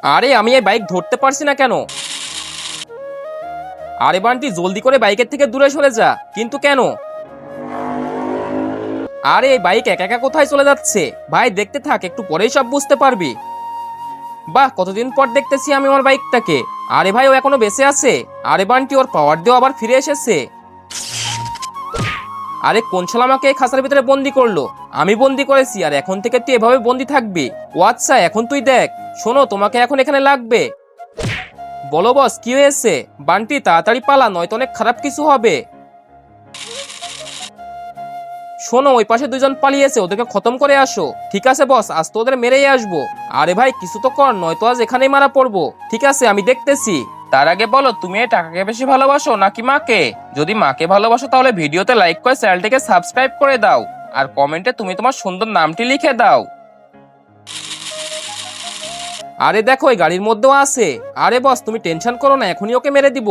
আরে আমি এই বাইক ধরতে পারছি না কেন? আরে বান্টি জলদি করে বাইকের থেকে দূরে সরে যা। কিন্তু কেন? আরে এই বাইক একা একা কোথায় চলে যাচ্ছে? ভাই দেখতে থাক, একটু পরেই সব বুঝতে পারবি। বাহ, কতদিন পর দেখতেছি আমি আমার বাইকটাকে। আরে ভাই ও এখনো বেঁচে আছে। আরে বান্টি ওর পাওয়ার দিয়ে আবার ফিরে এসেছে। আরে কোন শালা আমাকে এই খাঁচার ভিতরে বন্দি করলো? আমি বন্দি করেছি, আর এখন থেকে তুই এভাবে বন্দি থাকবি? ও আচ্ছা, এখন তুই দেখ। শোনো, তোমাকে এখন এখানে লাগবে। বলো বস, কি হয়েছে? বান্টি তাড়াতাড়ি পালা, নয়তো অনেক খারাপ কিছু হবে। শোনো, ওই পাশে দুজন পালিয়েছে, ওদেরকে খতম করে আসো। ঠিক আছে বস, আজ তো ওদের মেরেই আসবো। আরে ভাই কিছু তো কর, নয়তো আজ এখানেই মারা পড়বো। ঠিক আছে, আমি দেখতেছি। তার আগে বলো, তুমি এই টাকাকে বেশি ভালোবাসো নাকি মাকে? যদি মাকে ভালোবাসো তাহলে ভিডিওতে লাইক করে চ্যানেলটিকে সাবস্ক্রাইব করে দাও। আর কমেন্টে তুমি তোমার সুন্দর নামটি লিখে দাও। আরে দেখো, এই গাড়ির মধ্যেও আছে। আরে বস তুমি টেনশন করো না, এখনই ওকে মেরে দিব।